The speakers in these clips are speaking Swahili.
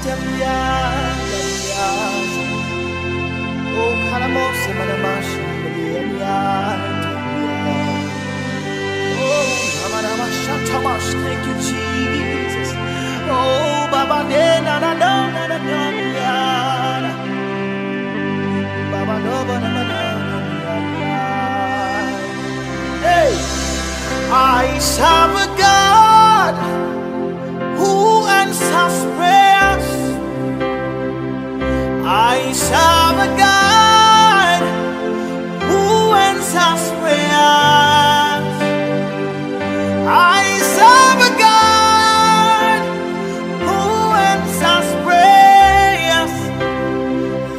Oh, Kalamose, Manamash, oh, Namanamash, thank you, Jesus. Oh, Baba, na na na na na na, Baba, no, na na na. Hey, I serve a God who answers prayers. I serve a God who answers prayers. I serve a God who answers prayers.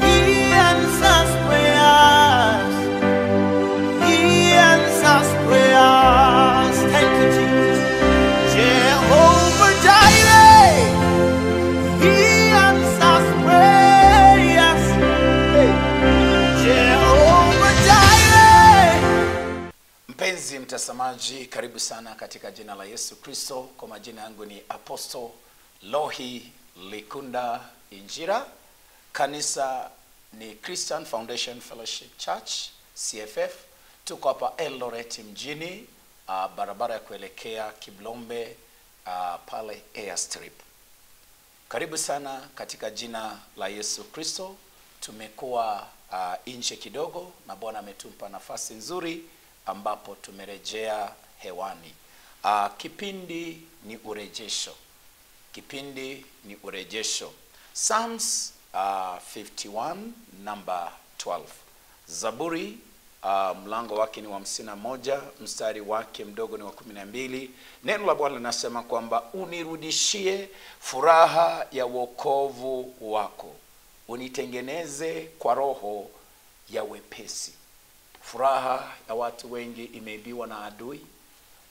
He answers prayers. He answers prayers. Thank you, Jesus. Jehovah Jireh. He answers prayers. Hey. Jehovah Jireh. Mpenzi mtazamaji, karibu sana katika jina la Yesu Kristo. Kwa majina yangu ni Apostle Lohi Likunda Injira. Kanisa ni Christian Foundation Fellowship Church, CFF. Tuko hapa Eldoret mjini, barabara ya kuelekea Kiblombe, pale Airstrip. Karibu sana katika jina la Yesu Kristo. Tumekuwa nje kidogo na Bwana ametupa nafasi nzuri ambapo tumerejea hewani. Kipindi ni urejesho. Kipindi ni urejesho. Psalms 51 number 12. Zaburi mlango wake ni wa 51, mstari wake mdogo ni wa 12. Neno la Bwana linasema kwamba unirudishie furaha ya wokovu wako. Unitengeneze kwa roho ya wepesi. Furaha ya watu wengi imeibiwa na adui.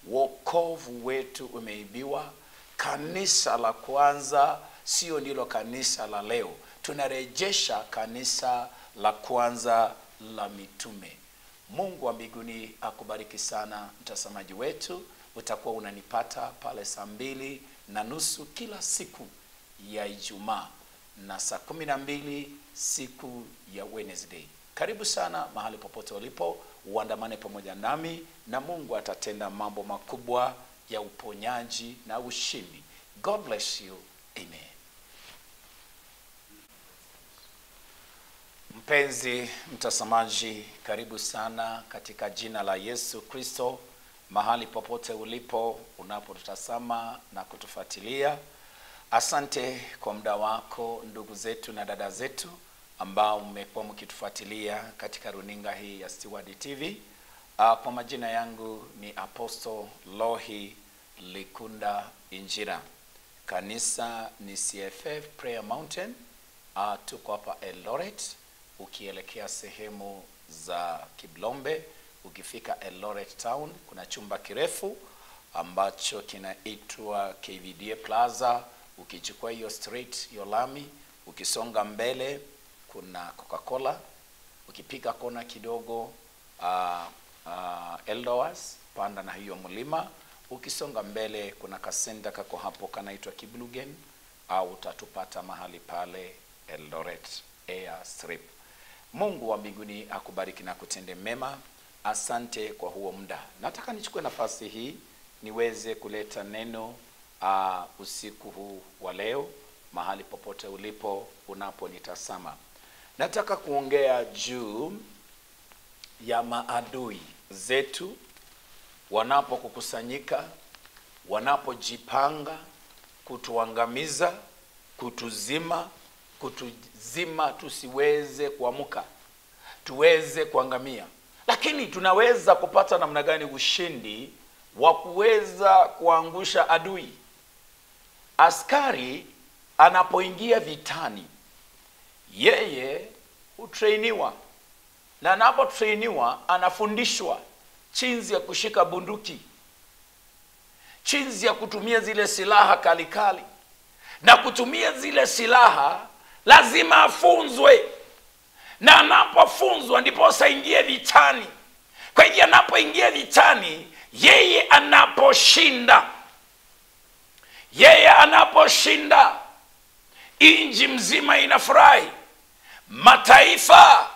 Wokovu wetu umeibiwa. Kanisa la kwanza sio ndilo kanisa la leo. Tunarejesha kanisa la kwanza la mitume. Mungu wa mbinguni akubariki sana mtazamaji wetu. Utakuwa unanipata pale saa 2:30 kila siku ya Ijumaa na saa 12 siku ya Wednesday. Karibu sana mahali popote ulipo, uandamane pamoja nami na Mungu atatenda mambo makubwa ya uponyaji na ushindi. God bless you. Amen. Mpenzi mtazamaji, karibu sana katika jina la Yesu Kristo mahali popote ulipo unapotutazama na kutufuatilia. Asante kwa muda wako ndugu zetu na dada zetu ambao mmekuwa mkitufuatilia katika runinga hii ya Steward TV. Kwa majina yangu ni Apostle Lohi Likunda Injira. Kanisa ni CFF Prayer Mountain. Tuko hapa Eldoret. Ukielekea sehemu za Kiblombe, ukifika Eldoret Town, kuna chumba kirefu ambacho kinaitwa KVDA Plaza. Ukichukua hiyo street, hiyo lami, ukisonga mbele kuna Coca-Cola. Ukipiga kona kidogo Eldowas, panda na hiyo mlima. Ukisonga mbele kuna kasenda kako hapo kanaitwa Kiblugen, au utatupata mahali pale Eldoret Airstrip. Mungu wa mbinguni akubariki na kutende mema. Asante kwa huo muda. Nataka nichukue nafasi hii niweze kuleta neno usiku huu wa leo mahali popote ulipo unaponitazama. Nataka kuongea juu ya maadui zetu wanapokukusanyika, wanapojipanga kutuangamiza, kutuzima tusiweze kuamka, tuweze kuangamia. Lakini tunaweza kupata namna gani ushindi wa kuweza kuangusha adui? Askari anapoingia vitani, yeye hutrainiwa, na anapotrainiwa anafundishwa jinsi ya kushika bunduki, jinsi ya kutumia zile silaha kalikali, na kutumia zile silaha lazima afunzwe, na anapofunzwa ndipo saingie vitani. Kwa hiyo anapoingia vitani, yeye anaposhinda Inji mzima inafurahi. Mataifa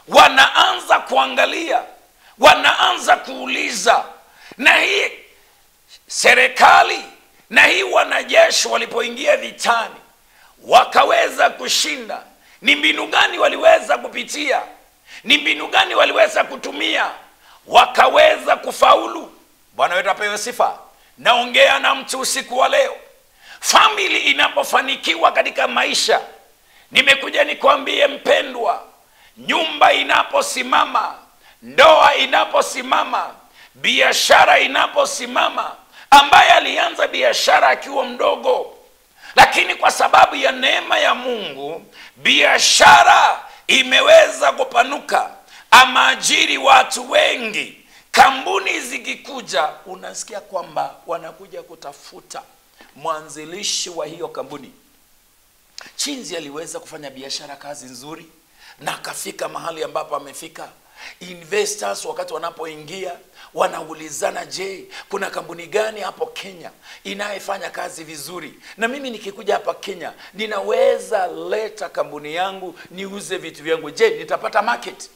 wanaanza kuangalia, wanaanza kuuliza. Na hii serikali na hii wanajeshi walipoingia vitani wakaweza kushinda, ni mbinu gani waliweza kupitia? Ni mbinu gani waliweza kutumia wakaweza kufaulu? Bwana wetu apewe sifa. Naongea na mtu usiku wa leo. Family inapofanikiwa katika maisha, nimekuja nikwambie mpendwa, nyumba inaposimama, ndoa inaposimama, biashara inaposimama, ambaye alianza biashara akiwa mdogo, lakini kwa sababu ya neema ya Mungu biashara imeweza kupanuka, amaajiri watu wengi. Kampuni zikikuja, unasikia kwamba wanakuja kutafuta mwanzilishi wa hiyo kampuni. Chinzi aliweza kufanya biashara kazi nzuri na akafika mahali ambapo amefika. Investors wakati wanapoingia wanaulizana, je, kuna kampuni gani hapo Kenya inayefanya kazi vizuri? Na mimi nikikuja hapa Kenya ninaweza leta kampuni yangu niuze vitu vyangu. Je, nitapata market?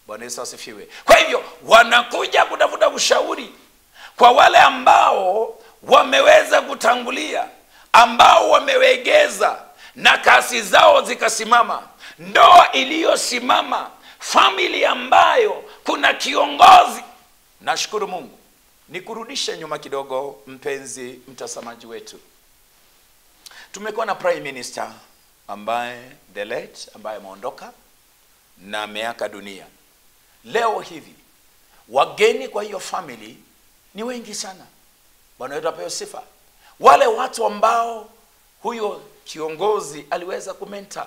Bwana Yesu asifiwe. Kwa hivyo wanakuja kutafuta ushauri kwa wale ambao wameweza kutangulia, ambao wamewegeza na kasi zao zikasimama, ndoa iliyosimama, family ambayo kuna kiongozi. Nashukuru Mungu. Nikurudishe nyuma kidogo, mpenzi mtazamaji wetu. Tumekuwa na prime minister ambaye the late, ambaye ameondoka na ameaga dunia. Leo hivi wageni kwa hiyo family ni wengi sana. Bwana wetu apewe sifa. Wale watu ambao huyo kiongozi aliweza kumenta,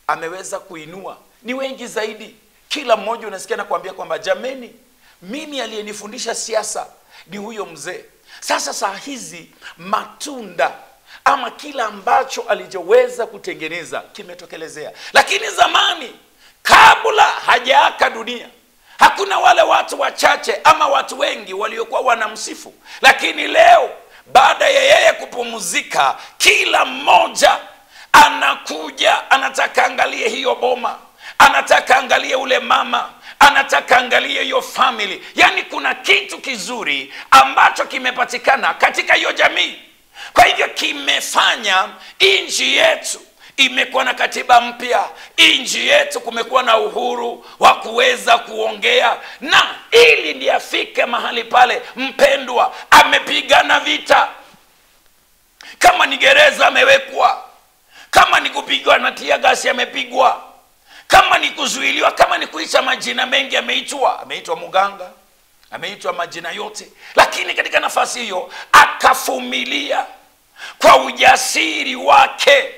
ameweza kuinua, ni wengi zaidi. Kila mmoja unasikia na kuambia kwamba jameni, mimi aliyenifundisha siasa ni huyo mzee. Sasa saa hizi matunda ama kila ambacho alijoweza kutengeneza kimetokelezea. Lakini zamani, kabla hajaaka dunia, hakuna wale watu wachache ama watu wengi waliokuwa wanamsifu. Lakini leo baada ya yeye kupumzika, kila mmoja anakuja, anataka angalie hiyo boma, anataka angalie ule mama, anataka angalie hiyo family. Yani kuna kitu kizuri ambacho kimepatikana katika hiyo jamii. Kwa hivyo kimefanya nchi yetu imekuwa na katiba mpya. Nchi yetu kumekuwa na uhuru wa kuweza kuongea, na ili ndiye afike mahali pale, mpendwa, amepigana vita. Kama ni gereza amewekwa, kama ni kupigwa na tia gasi amepigwa, kama ni kuzuiliwa, kama ni kuita majina mengi ameitwa muganga, ameitwa majina yote. Lakini katika nafasi hiyo akavumilia kwa ujasiri wake.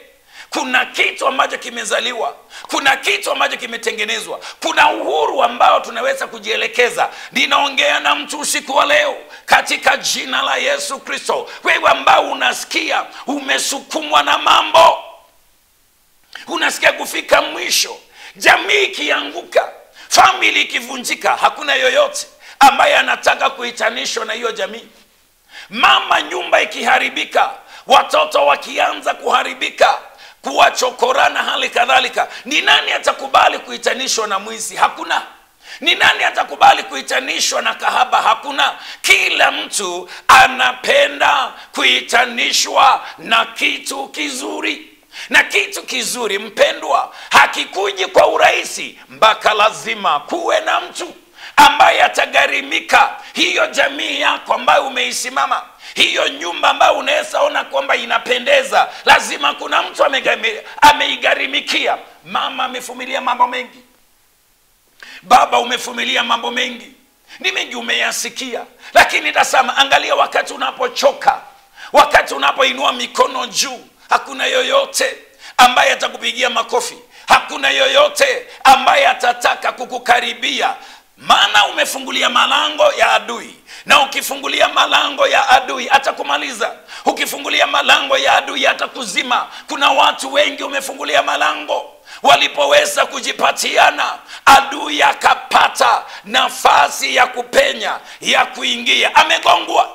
Kuna kitu ambacho kimezaliwa, kuna kitu ambacho kimetengenezwa, kuna uhuru ambao tunaweza kujielekeza. Ninaongea na mtu usiku wa leo katika jina la Yesu Kristo. Wewe ambao unasikia umesukumwa na mambo, unasikia kufika mwisho, jamii ikianguka, family ikivunjika, hakuna yoyote ambaye anataka kuitanishwa na hiyo jamii. Mama, nyumba ikiharibika, watoto wakianza kuharibika, kuwachokorana hali kadhalika, ni nani atakubali kuitanishwa na mwizi? Hakuna. Ni nani atakubali kuitanishwa na kahaba? Hakuna. Kila mtu anapenda kuitanishwa na kitu kizuri. Na kitu kizuri, mpendwa, hakikuji kwa urahisi, mpaka lazima kuwe na mtu ambaye atagharimika hiyo jamii yako ambayo umeisimama, hiyo nyumba ambayo unaweza ona kwamba inapendeza. Lazima kuna mtu ameigharimikia. Mama amevumilia mambo mengi, baba umevumilia mambo mengi, ni mengi umeyasikia. Lakini tazama, angalia wakati unapochoka, wakati unapoinua mikono juu, hakuna yoyote ambaye atakupigia makofi, hakuna yoyote ambaye atataka kukukaribia. Maana umefungulia malango ya adui, na ukifungulia malango ya adui atakumaliza. Ukifungulia malango ya adui atakuzima. Kuna watu wengi umefungulia malango, walipoweza kujipatiana, adui akapata nafasi ya kupenya, ya kuingia, amegongwa.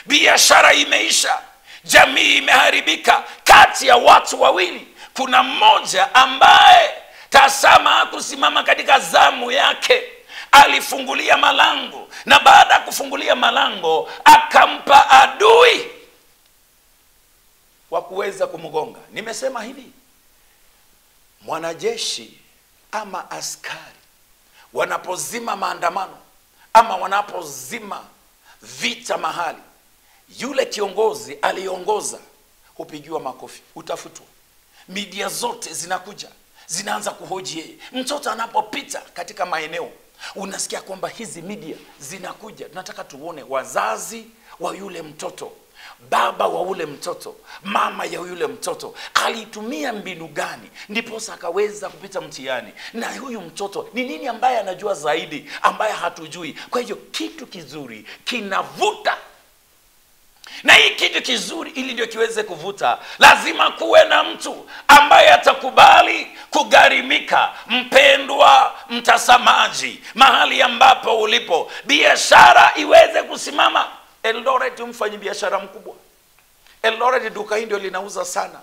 Biashara imeisha, jamii imeharibika kati ya watu wawili. kuna mmoja ambaye tazama kusimama katika zamu yake, alifungulia malango, na baada ya kufungulia malango akampa adui wa kuweza kumgonga. Nimesema hivi, mwanajeshi ama askari wanapozima maandamano ama wanapozima vita mahali, yule kiongozi aliongoza hupigiwa makofi, utafutwa. Media zote zinakuja, zinaanza kuhoji yeye. Mtoto anapopita katika maeneo, unasikia kwamba hizi media zinakuja. Tunataka tuone wazazi wa yule mtoto, baba wa yule mtoto, mama ya yule mtoto alitumia mbinu gani ndiposa akaweza kupita mtihani, na huyu mtoto ni nini ambaye anajua zaidi ambaye hatujui. Kwa hiyo kitu kizuri kinavuta, na hii kitu kizuri ili ndio kiweze kuvuta, lazima kuwe na mtu ambaye atakubali kugharimika. Mpendwa mtazamaji, mahali ambapo ulipo, biashara iweze kusimama. Eldoret mfanyi biashara mkubwa. Eldoret duka hii ndio linauza sana.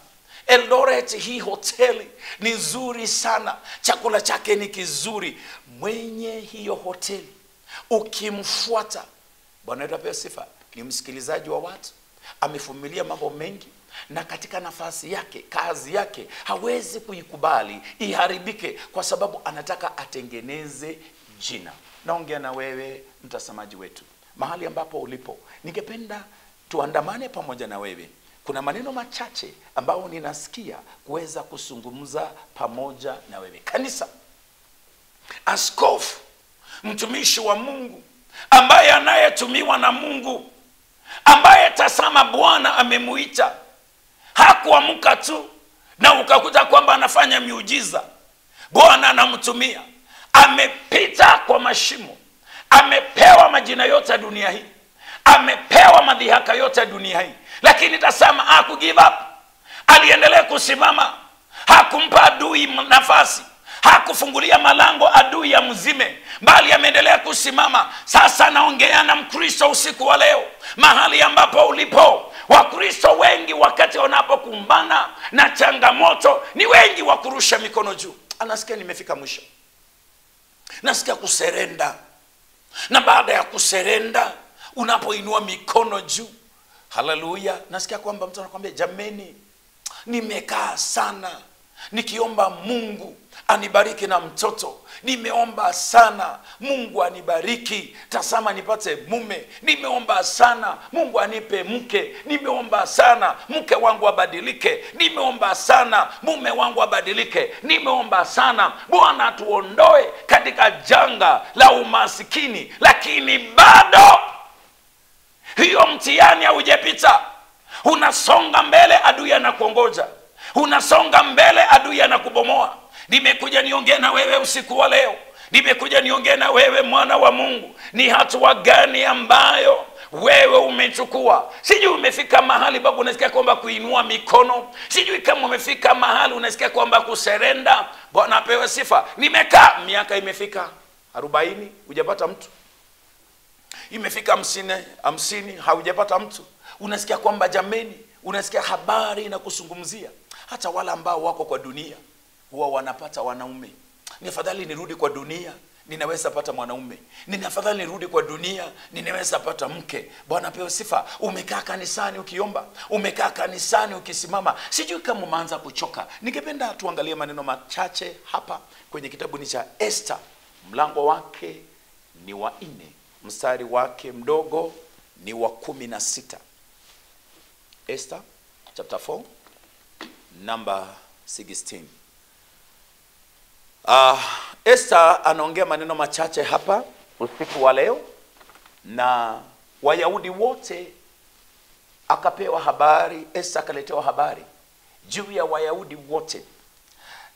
Eldoret hii hoteli ni nzuri sana, chakula chake ni kizuri. Mwenye hiyo hoteli ukimfuata, Bwana atapewa sifa, ni msikilizaji wa watu, amevumilia mambo mengi, na katika nafasi yake, kazi yake hawezi kuikubali iharibike, kwa sababu anataka atengeneze jina. Naongea na wewe mtazamaji wetu, mahali ambapo ulipo, ningependa tuandamane pamoja na wewe. Kuna maneno machache ambao ninasikia kuweza kuzungumza pamoja na wewe. Kanisa, askofu, mtumishi wa Mungu ambaye anayetumiwa na Mungu, ambaye tazama Bwana amemuita, hakuamka tu na ukakuta kwamba anafanya miujiza. Bwana anamtumia, amepita kwa mashimo, amepewa majina yote ya dunia hii, amepewa madhihaka yote ya dunia hii, lakini tazama hakugive up. Aliendelea kusimama, hakumpa adui nafasi, hakufungulia malango adui ya mzime, bali ameendelea kusimama. Sasa naongea na Mkristo usiku wa leo, mahali ambapo ulipo. Wakristo wengi wakati wanapokumbana na changamoto ni wengi wa kurusha mikono juu. Anasikia nimefika mwisho, nasikia kuserenda. Na baada ya kuserenda, unapoinua mikono juu, haleluya, nasikia kwamba mtu anakuambia, jameni, nimekaa sana nikiomba Mungu anibariki na mtoto, nimeomba sana Mungu anibariki, tazama nipate mume, nimeomba sana Mungu anipe mke, nimeomba sana mke wangu abadilike, nimeomba sana mume wangu abadilike, nimeomba sana Bwana tuondoe katika janga la umasikini, lakini bado hiyo mtihani haujapita. Unasonga mbele, adui anakuongoja. Unasonga mbele, adui anakubomoa. Nimekuja niongee na wewe usiku wa leo. Nimekuja niongee na wewe mwana wa Mungu. Ni hatua gani ambayo wewe umechukua? Sijui umefika mahali babu unasikia kwamba kuinua mikono. Sijui kama umefika mahali unasikia kwamba kuserenda. Bwana apewe sifa. Nimekaa miaka imefika 40 hujapata mtu. Imefika 50 haujapata mtu. Unasikia kwamba jameni, unasikia habari na kusungumzia. Hata wala ambao wako kwa dunia huwa wanapata wanaume. Ni afadhali nirudi kwa dunia, ninaweza pata mwanaume. Ni afadhali nirudi kwa dunia, ninaweza pata mke. Bwana apewe sifa. Umekaa kanisani ukiomba, umekaa kanisani ukisimama. Sijui kama umeanza kuchoka. Ningependa tuangalie maneno machache hapa kwenye kitabu cha Esther. Mlango wake ni wa 4, mstari wake mdogo ni wa 16. Esther chapter 4 number 16. Esther anaongea maneno machache hapa usiku wa leo, na Wayahudi wote akapewa habari. Esther akaletewa habari juu ya Wayahudi wote,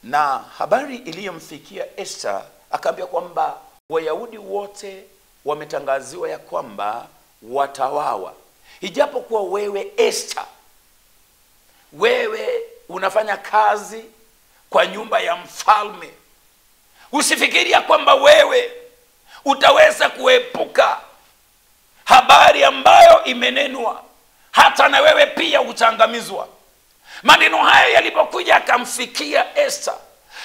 na habari iliyomfikia Esther akaambia kwamba Wayahudi wote wametangaziwa ya kwamba watawawa. Ijapokuwa wewe Esther, wewe unafanya kazi kwa nyumba ya mfalme, usifikiria kwamba wewe utaweza kuepuka habari ambayo imenenwa. Hata na wewe pia utaangamizwa. Maneno haya yalipokuja akamfikia Esther,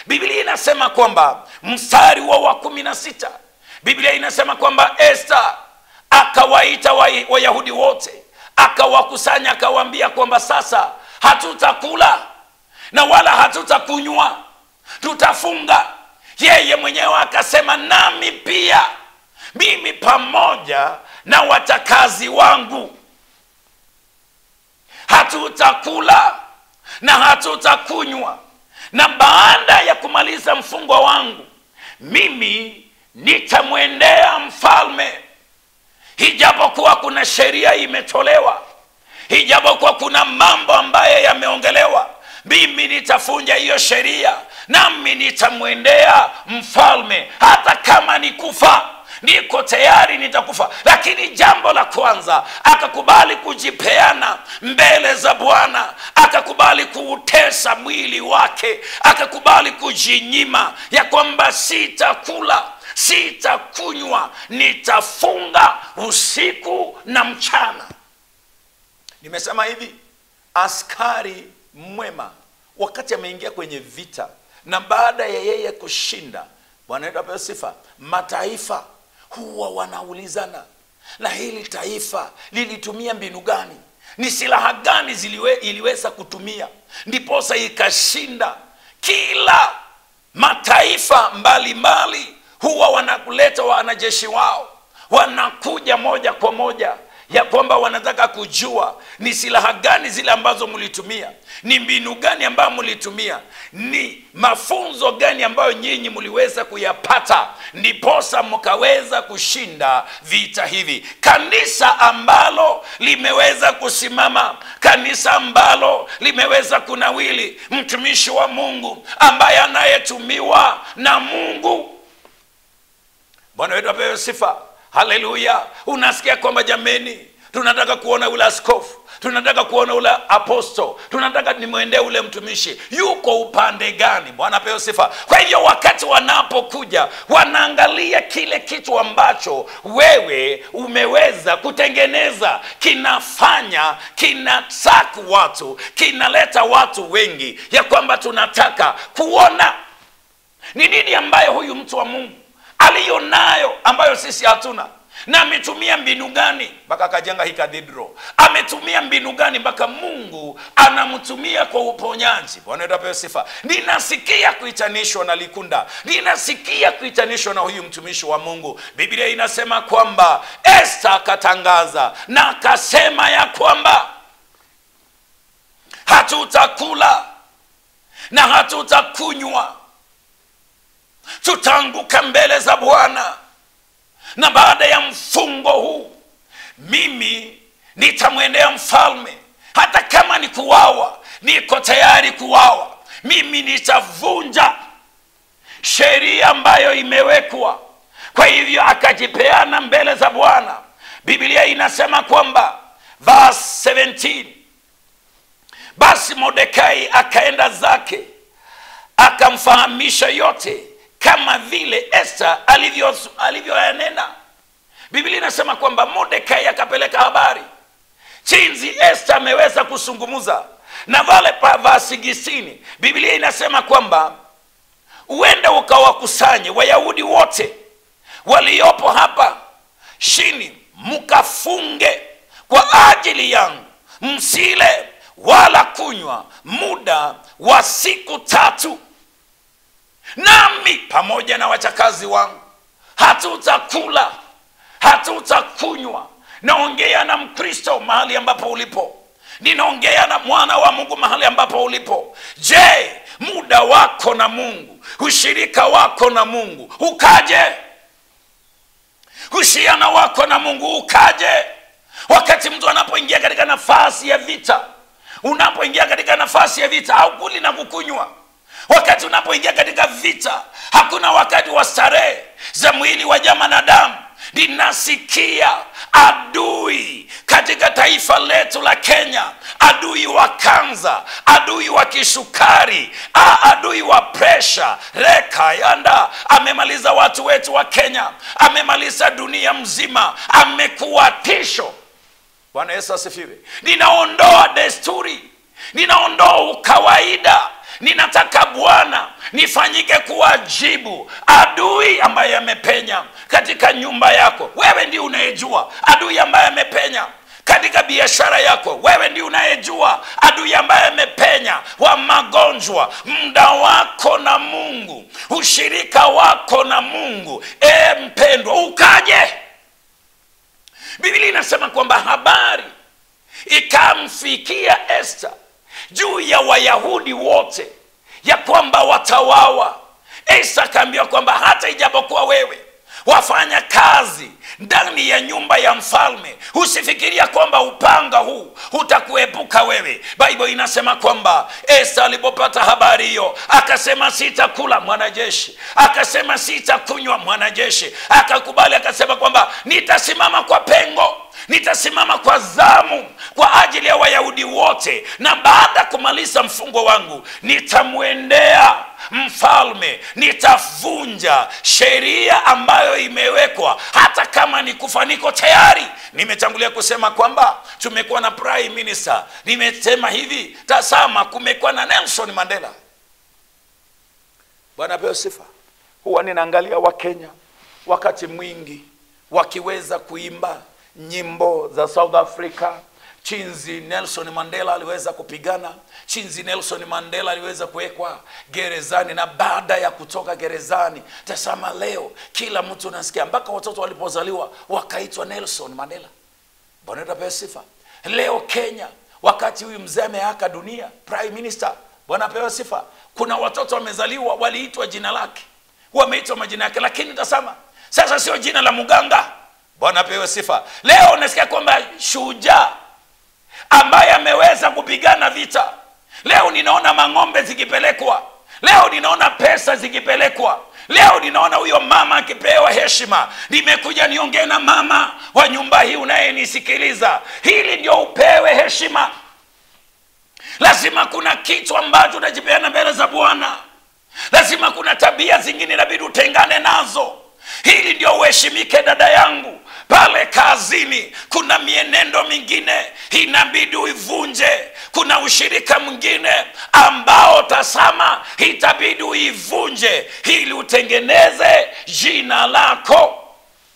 Biblia inasema kwamba mstari wa 16, Biblia inasema kwamba Esther akawaita Wayahudi wote, akawakusanya, akawaambia kwamba sasa hatutakula na wala hatutakunywa, tutafunga. Yeye mwenyewe akasema, nami pia, mimi pamoja na watakazi wangu hatutakula na hatutakunywa, na baada ya kumaliza mfungo wangu mimi nitamwendea mfalme. Hijapokuwa kuna sheria imetolewa, hijapokuwa kuna mambo ambayo yameongelewa, mimi nitafunja hiyo sheria, nami nitamwendea mfalme. Hata kama nikufa, niko tayari, nitakufa. Lakini jambo la kwanza, akakubali kujipeana mbele za Bwana, akakubali kuutesa mwili wake, akakubali kujinyima ya kwamba sitakula, sitakunywa, nitafunga usiku na mchana. Nimesema hivi, askari mwema wakati ameingia kwenye vita, na baada ya yeye kushinda, Bwana wetu apewe sifa, mataifa huwa wanaulizana, na hili taifa lilitumia mbinu gani? Ni silaha gani iliweza kutumia ndiposa ikashinda? Kila mataifa mbalimbali huwa wanakuleta wanajeshi wao, wanakuja moja kwa moja ya kwamba wanataka kujua ni silaha gani zile ambazo mlitumia, ni mbinu gani ambayo mlitumia, ni mafunzo gani ambayo nyinyi mliweza kuyapata ndiposa mkaweza kushinda vita hivi. Kanisa ambalo limeweza kusimama, kanisa ambalo limeweza kunawili, mtumishi wa Mungu ambaye anayetumiwa na Mungu. Bwana wetu apewe sifa. Haleluya. Unasikia kwamba jameni, tunataka kuona ule askofu, tunataka kuona ule aposto, tunataka nimwendee ule mtumishi, yuko upande gani? Bwana apewe sifa. Kwa hivyo wakati wanapokuja, wanaangalia kile kitu ambacho wewe umeweza kutengeneza, kinafanya, kinasaku watu, kinaleta watu wengi, ya kwamba tunataka kuona ni nini ambayo huyu mtu wa Mungu aliyo nayo ambayo sisi hatuna, na ametumia mbinu gani mpaka akajenga hii cathedral, ametumia mbinu gani mpaka Mungu anamtumia kwa uponyaji. Bwana wetu apewe sifa. Ninasikia kuitanishwa na Likunda, ninasikia kuitanishwa na huyu mtumishi wa Mungu. Biblia inasema kwamba Esther akatangaza na akasema ya kwamba hatutakula na hatutakunywa, tutaanguka mbele za Bwana, na baada ya mfungo huu mimi nitamwendea mfalme. Hata kama ni kuwawa, niko tayari kuwawa. Mimi nitavunja sheria ambayo imewekwa. Kwa hivyo akajipeana mbele za Bwana. Biblia inasema kwamba verse 17, basi Mordekai akaenda zake akamfahamisha yote kama vile Esther alivyoyanena. Biblia inasema kwamba Mordekai akapeleka habari jinsi Esther ameweza kusungumuza na wale pavasigistini. Biblia inasema kwamba uende ukawakusanye Wayahudi wote waliopo hapa chini, mkafunge kwa ajili yangu, msile wala kunywa muda wa siku 3, nami pamoja na wachakazi wangu hatutakula, hatutakunywa. Naongea na Mkristo mahali ambapo ulipo, ninaongea na mwana wa Mungu mahali ambapo ulipo. Je, muda wako na Mungu, ushirika wako na Mungu ukaje? Uhusiano wako na Mungu ukaje? Wakati mtu anapoingia katika nafasi ya vita, unapoingia katika nafasi ya vita haukuli na kukunywa. Wakati unapoingia katika vita, hakuna wakati wa starehe za mwili wa nyama na damu. Ninasikia adui katika taifa letu la Kenya, adui wa kanza, adui wa kisukari, adui wa presha, reka yanda, amemaliza watu wetu wa Kenya, amemaliza dunia mzima, amekuwa tisho. Bwana Yesu asifiwe. Ninaondoa desturi ninaondoa ukawaida. Ninataka Bwana nifanyike kuwa jibu. Adui ambaye amepenya katika nyumba yako, wewe ndiye unayejua. Adui ambaye amepenya katika biashara yako, wewe ndiye unayejua. Adui ambaye amepenya wa magonjwa, muda wako na Mungu, ushirika wako na Mungu, mpendwa, ukaje. Biblia inasema kwamba habari ikamfikia Esther juu ya Wayahudi wote ya kwamba watawawa. Esther akaambiwa kwamba hata ijapokuwa wewe wafanya kazi ndani ya nyumba ya mfalme, usifikiria kwamba upanga huu utakuepuka wewe. Biblia inasema kwamba Esther alipopata habari hiyo akasema sitakula, mwanajeshi. Akasema sitakunywa, mwanajeshi. Akakubali, akasema kwamba nitasimama kwa pengo, nitasimama kwa zamu kwa ajili ya Wayahudi wote, na baada kumaliza mfungo wangu nitamwendea mfalme, nitavunja sheria ambayo imewekwa, hata kama ni kufa niko tayari. Nimetangulia kusema kwamba tumekuwa na prime minister. Nimesema hivi, tazama, kumekuwa na Nelson Mandela. Bwana apewe sifa. Huwa ninaangalia Wakenya wakati mwingi wakiweza kuimba nyimbo za South Africa, chinzi Nelson Mandela aliweza kupigana, chinzi Nelson Mandela aliweza kuwekwa gerezani, na baada ya kutoka gerezani, tazama leo kila mtu nasikia, mpaka watoto walipozaliwa wakaitwa Nelson Mandela. Bwana apewe sifa. Leo Kenya, wakati huyu mzee ameaga dunia, prime minister, Bwana apewe sifa, kuna watoto wamezaliwa waliitwa jina lake, wameitwa majina yake, lakini tazama sasa sio jina la muganga. Bwana apewe sifa. Leo unasikia kwamba shujaa ambaye ameweza kupigana vita. Leo ninaona mang'ombe zikipelekwa, leo ninaona pesa zikipelekwa, leo ninaona huyo mama akipewa heshima. Nimekuja niongee na mama wa nyumba hii unayenisikiliza, hili ndio upewe heshima. Lazima kuna kitu ambacho unajipeana mbele za Bwana. Lazima kuna tabia zingine inabidi utengane nazo, hili ndio uheshimike. Dada yangu, pale kazini kuna mienendo mingine inabidi uivunje. Kuna ushirika mwingine ambao tazama itabidi uivunje ili utengeneze jina lako.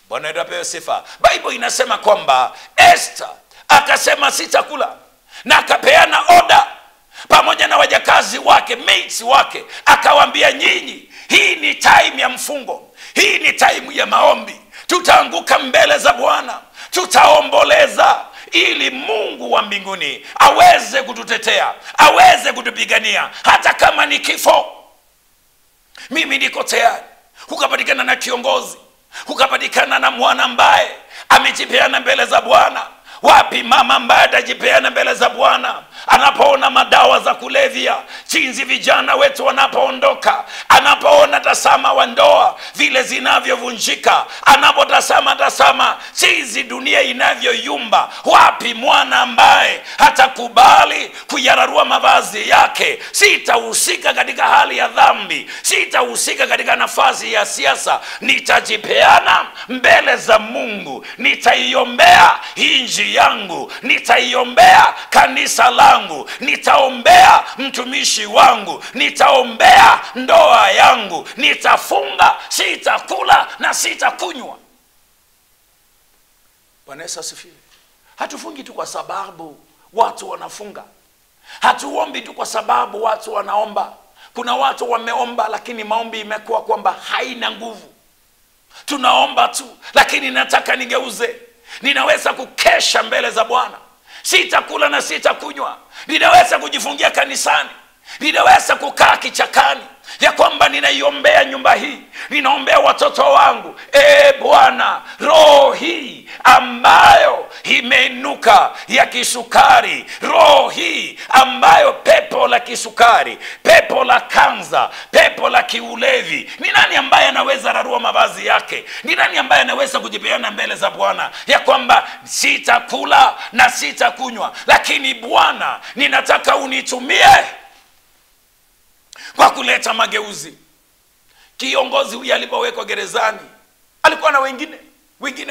Bwana apewe sifa. Biblia inasema kwamba Esther akasema sitakula, na akapeana oda pamoja na wajakazi wake, mates wake, akawaambia nyinyi, hii ni time ya mfungo, hii ni time ya maombi. Tutaanguka mbele za Bwana, tutaomboleza ili Mungu wa mbinguni aweze kututetea, aweze kutupigania, hata kama ni kifo. Mimi niko tayari. Kukapatikana na kiongozi, kukapatikana na mwana ambaye amejipeana mbele za Bwana. Wapi mama ambaye atajipeana mbele za Bwana anapoona madawa za kulevya, jinsi vijana wetu wanapoondoka, anapoona tazama wa ndoa vile zinavyovunjika, anapotazama tazama jinsi dunia inavyoyumba. Wapi mwana ambaye hatakubali kuyararua mavazi yake? Sitahusika katika hali ya dhambi, sitahusika katika nafasi ya siasa. Nitajipeana mbele za Mungu, nitaiombea inji yangu, nitaiombea kanisa langu, nitaombea mtumishi wangu, nitaombea ndoa yangu, nitafunga, sitakula na sitakunywa. Bwana Yesu asifiwe. Hatufungi tu kwa sababu watu wanafunga, hatuombi tu kwa sababu watu wanaomba. Kuna watu wameomba lakini maombi imekuwa kwamba haina nguvu. Tunaomba tu, lakini nataka nigeuze. Ninaweza kukesha mbele za Bwana, sitakula na sitakunywa. Ninaweza kujifungia kanisani, ninaweza kukaa kichakani, ya kwamba ninaiombea nyumba hii, ninaombea watoto wangu. Bwana, roho hii ambayo imeinuka ya kisukari, roho hii ambayo pepo la kisukari, pepo la kanza, pepo la kiulevi, ni nani ambaye anaweza rarua mavazi yake? Ni nani ambaye anaweza kujipeana mbele za Bwana ya kwamba sitakula na sitakunywa, lakini Bwana ninataka unitumie kwa kuleta mageuzi? Kiongozi huyu alipowekwa gerezani alikuwa na wengine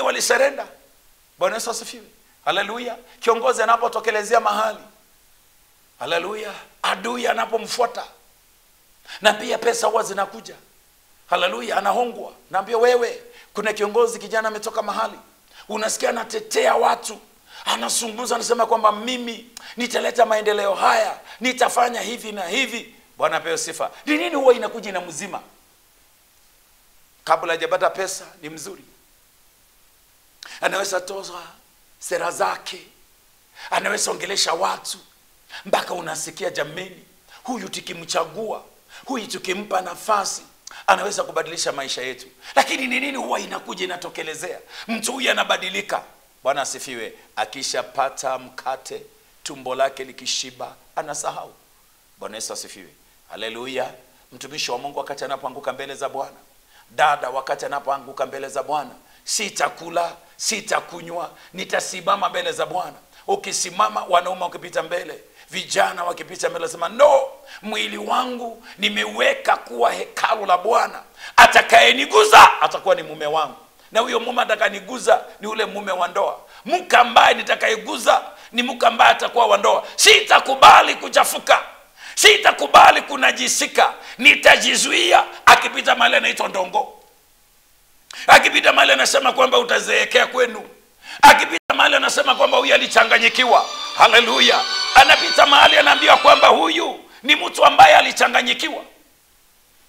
waliserenda. Bwana Yesu asifiwe. Haleluya. Kiongozi anapotokelezea mahali, Haleluya. Adui anapomfuata, na pia pesa huwa zinakuja. Haleluya. Anahongwa. Naambia wewe, kuna kiongozi kijana ametoka mahali, unasikia anatetea watu, anazungumza, anasema kwamba mimi nitaleta maendeleo haya, nitafanya hivi na hivi. Bwana apewe sifa. Ni nini huwa inakuja na mzima? Kabla hajapata pesa ni mzuri, anaweza toza sera zake, anaweza ongelesha watu mpaka unasikia jameni, huyu tukimchagua, huyu tukimpa nafasi, anaweza kubadilisha maisha yetu. Lakini ni nini huwa inakuja inatokelezea? Mtu huyu anabadilika. Bwana asifiwe. Akishapata mkate, tumbo lake likishiba, anasahau. Bwana Yesu asifiwe. Haleluya. Mtumishi wa Mungu wakati anapoanguka mbele za Bwana, dada wakati anapoanguka mbele za Bwana, sitakula, sitakunywa, nitasimama mbele za Bwana. Ukisimama, wanaume wakipita mbele, vijana wakipita mbele, sema no, mwili wangu nimeweka kuwa hekalu la Bwana. Atakayeniguza atakuwa ni mume wangu, na huyo mume atakayeniguza ni ule mume wa ndoa. Mke ambaye nitakayeguza ni mke ambaye atakuwa wa ndoa. Sitakubali kuchafuka, sitakubali kunajisika, nitajizuia. Akipita mahali anaitwa ndongo, akipita mahali anasema kwamba utazeekea kwenu, akipita mahali anasema kwamba huyu alichanganyikiwa. Haleluya. Anapita mahali anaambiwa kwamba huyu ni mtu ambaye alichanganyikiwa.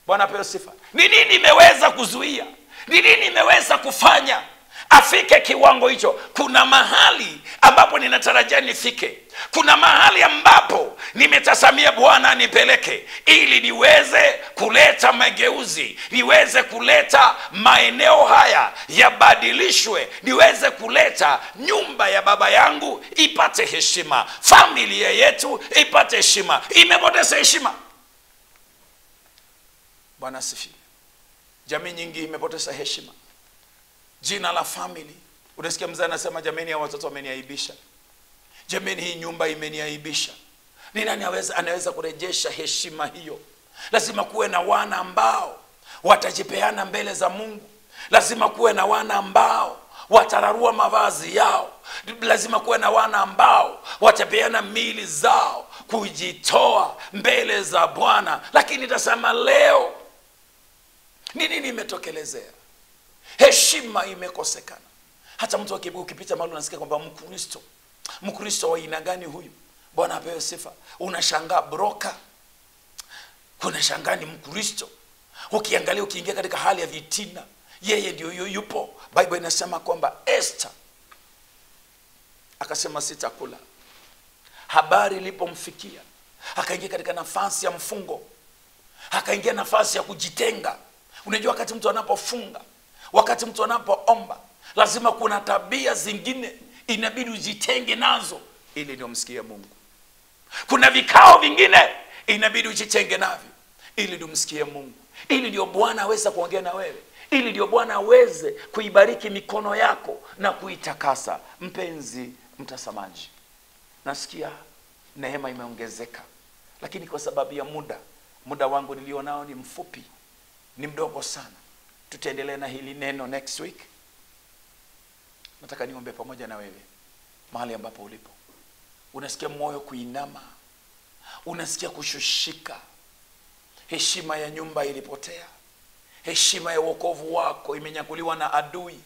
Bwana apewe sifa. Ni nini imeweza kuzuia? Ni nini imeweza kufanya afike kiwango hicho? Kuna mahali ambapo ninatarajia nifike, kuna mahali ambapo nimetasamia Bwana nipeleke, ili niweze kuleta mageuzi, niweze kuleta maeneo haya yabadilishwe, niweze kuleta nyumba ya baba yangu ipate heshima, familia yetu ipate heshima. Imepoteza heshima. Bwana asifiwe. Jamii nyingi imepoteza heshima. Jina la family. Unasikia mzee anasema jameni, ya watoto wameniaibisha, jameni hii nyumba imeniaibisha. Ni nani anaweza kurejesha heshima hiyo? Lazima kuwe na wana ambao watajipeana mbele za Mungu. Lazima kuwe na wana ambao watararua mavazi yao. Lazima kuwe na wana ambao watapeana mili zao kujitoa mbele za Bwana. Lakini tasema leo ni nini imetokelezea? Heshima imekosekana. Hata mtu ukipita mahali unasikia kwamba Mkristo wa aina gani huyu? Bwana apewe sifa. Unashangaa broka, unashangaa ni Mkristo. Ukiangalia, ukiingia katika hali ya vitina, yeye ndio yupo. Bible inasema kwamba Esther akasema sitakula. Habari ilipomfikia, akaingia katika nafasi ya mfungo, akaingia nafasi ya kujitenga. Unajua wakati mtu anapofunga, wakati mtu anapoomba, lazima kuna tabia zingine inabidi ujitenge nazo ili ndio msikie Mungu. Kuna vikao vingine inabidi ujitenge navyo ili ndio msikie Mungu, ili ndio Bwana aweze kuongea na wewe, ili ndio Bwana aweze kuibariki mikono yako na kuitakasa. Mpenzi mtazamaji, nasikia neema imeongezeka, lakini kwa sababu ya muda wangu nilionao ni mfupi, ni mdogo sana. Tutaendelea na hili neno next week. Nataka niombe pamoja na wewe mahali ambapo ulipo. Unasikia moyo kuinama, unasikia kushushika. Heshima ya nyumba ilipotea, heshima ya wokovu wako imenyakuliwa na adui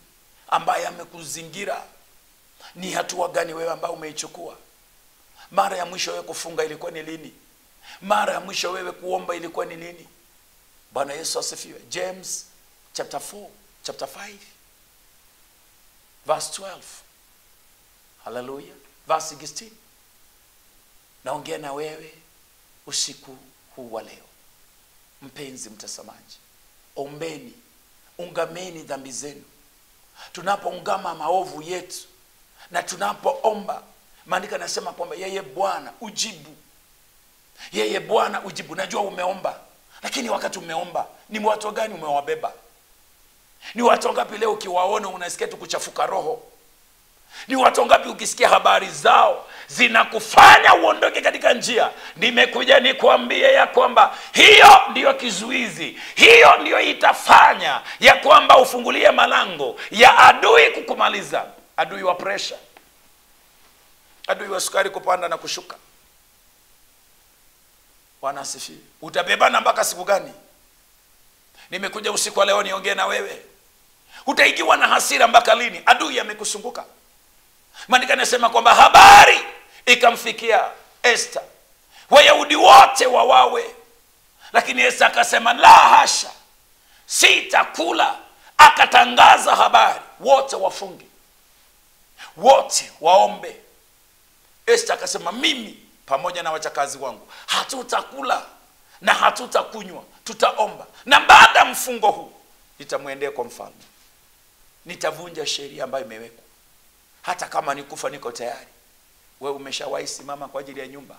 ambaye amekuzingira. Ni hatua gani wewe ambao umeichukua? Mara ya mwisho wewe kufunga ilikuwa ni lini? Mara ya mwisho wewe kuomba ilikuwa ni lini? Bwana Yesu asifiwe. James chapter 5 verse 12. Hallelujah. Verse 16. Naongea na wewe usiku huu wa leo. Mpenzi mtazamaji, ombeni, ungameni dhambi zenu. Tunapoungama maovu yetu na tunapoomba, maandiko yanasema kwamba yeye Bwana ujibu. Yeye Bwana ujibu. Najua umeomba, lakini wakati umeomba ni watu gani umewabeba? Ni watu ngapi leo ukiwaona unasikia tu kuchafuka roho? Ni watu ngapi ukisikia habari zao zinakufanya uondoke katika njia? Nimekuja nikuambie ya kwamba hiyo ndiyo kizuizi, hiyo ndiyo itafanya ya kwamba ufungulie malango ya adui kukumaliza. Adui wa pressure, adui wa sukari kupanda na kushuka, Bwana asifiwe. Utabebana mpaka siku gani? Nimekuja usiku wa leo niongee na wewe. Utaigiwa na hasira mpaka lini? Adui amekusunguka. Maandiko yanasema kwamba habari ikamfikia Esther, Wayahudi wote wawawe, lakini Esther akasema la hasha, sitakula. Akatangaza habari, wote wafunge, wote waombe. Esther akasema mimi pamoja na wachakazi wangu hatutakula na hatutakunywa, tutaomba, na baada ya mfungo huu nitamwendea kwa mfalme, nitavunja sheria ambayo imewekwa. Hata kama nikufa niko tayari. Wewe umeshawahi simama kwa ajili ya nyumba?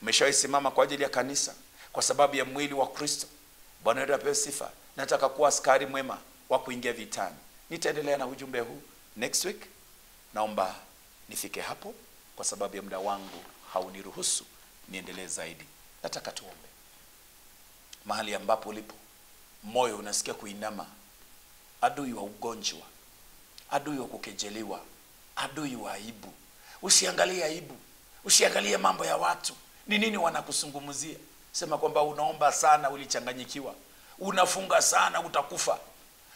Umeshawahi simama kwa ajili ya kanisa kwa sababu ya mwili wa Kristo? Bwana wetu apewe sifa. Nataka kuwa askari mwema wa kuingia vitani. Nitaendelea na ujumbe huu next week. Naomba nifike hapo kwa sababu ya muda wangu hauniruhusu niendelee zaidi. Nataka tuombe. Mahali ambapo ulipo, moyo unasikia kuinama, adui wa ugonjwa, adui wa kukejeliwa, adui wa aibu. Usiangalie aibu, usiangalie mambo ya watu. Ni nini wanakusungumzia? Sema kwamba unaomba sana, ulichanganyikiwa. Unafunga sana, utakufa.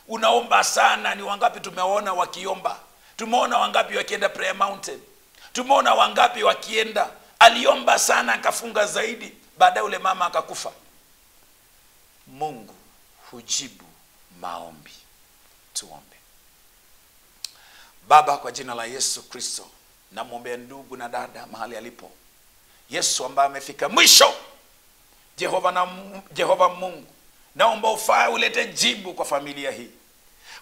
Unaomba sana. Ni wangapi tumeona wakiomba? Tumeona wangapi wakienda prayer mountain? Tumeona wangapi wakienda, aliomba sana akafunga zaidi, baadaye ule mama akakufa. Mungu hujibu maombi. Tuombe. Baba, kwa jina la Yesu Kristo, namwombea ndugu na dada mahali alipo. Yesu ambaye amefika mwisho. Jehova Mungu, naomba ufae ulete jibu kwa familia hii.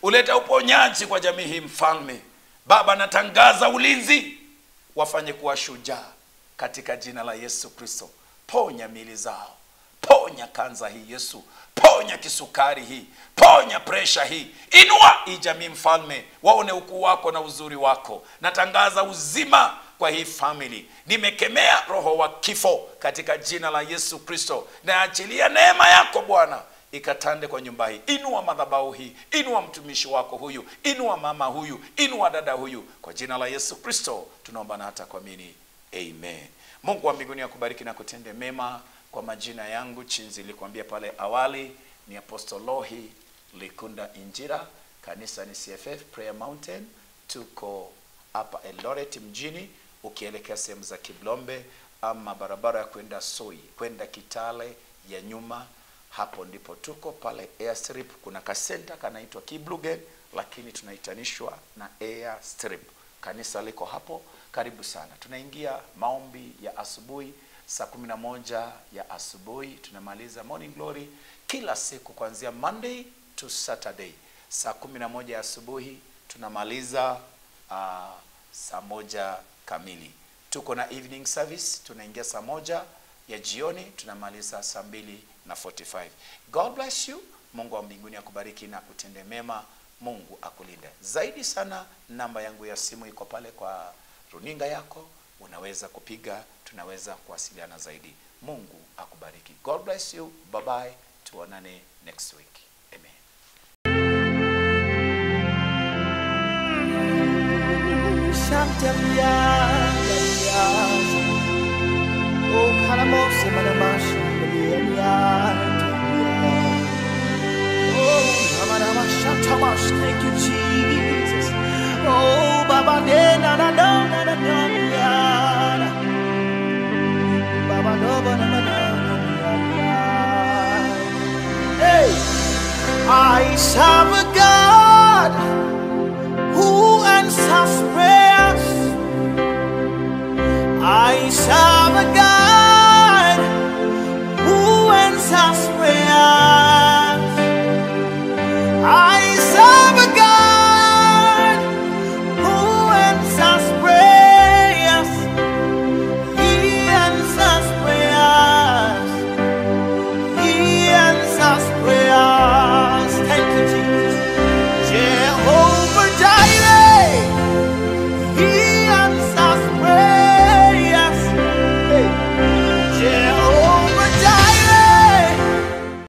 Ulete uponyaji kwa jamii hii mfalme. Baba, natangaza ulinzi, wafanye kuwa shujaa katika jina la Yesu Kristo. Ponya miili zao. Ponya kanza hii Yesu. Ponya kisukari hii. Ponya presha hii. Inua hii jamii mfalme, waone ukuu wako na uzuri wako. Natangaza uzima kwa hii family. Nimekemea roho wa kifo katika jina la Yesu Kristo. Naachilia neema yako Bwana ikatande kwa nyumba hii. Inua madhabahu hii. Inua mtumishi wako huyu. Inua mama huyu. Inua dada huyu. Kwa jina la Yesu Kristo tunaomba na hata kuamini. Amen. Mungu wa mbinguni akubariki na kutende mema. Kwa majina yangu chinzi nilikwambia pale awali, ni Apostle Lohi Likunda Injira. Kanisa ni CFF Prayer Mountain. Tuko hapa Eldoret mjini. Ukielekea sehemu za Kiblombe ama barabara ya kwenda Soi, kwenda Kitale ya nyuma, hapo ndipo tuko. Pale Airstrip kuna kasenta kanaitwa Kiblugen, lakini tunaitanishwa na Airstrip. Kanisa liko hapo. Karibu sana. Tunaingia maombi ya asubuhi saa 11 ya asubuhi. Tunamaliza morning glory kila siku kuanzia Monday to Saturday. Saa 11 ya asubuhi tunamaliza saa 1 kamili. Tuko na evening service, tunaingia saa 1 ya jioni, tunamaliza saa 2:45. God bless you. Mungu wa mbinguni akubariki na kutende mema. Mungu akulinde. Zaidi sana namba yangu ya simu iko pale kwa runinga yako. Unaweza kupiga, tunaweza kuwasiliana zaidi. Mungu akubariki. God bless you. Bye bye. Tuonane next week. Amen. Thank you, Jesus. Oh, Baba, na na na na na na. Baba, no, na na na. Hey, I serve a God.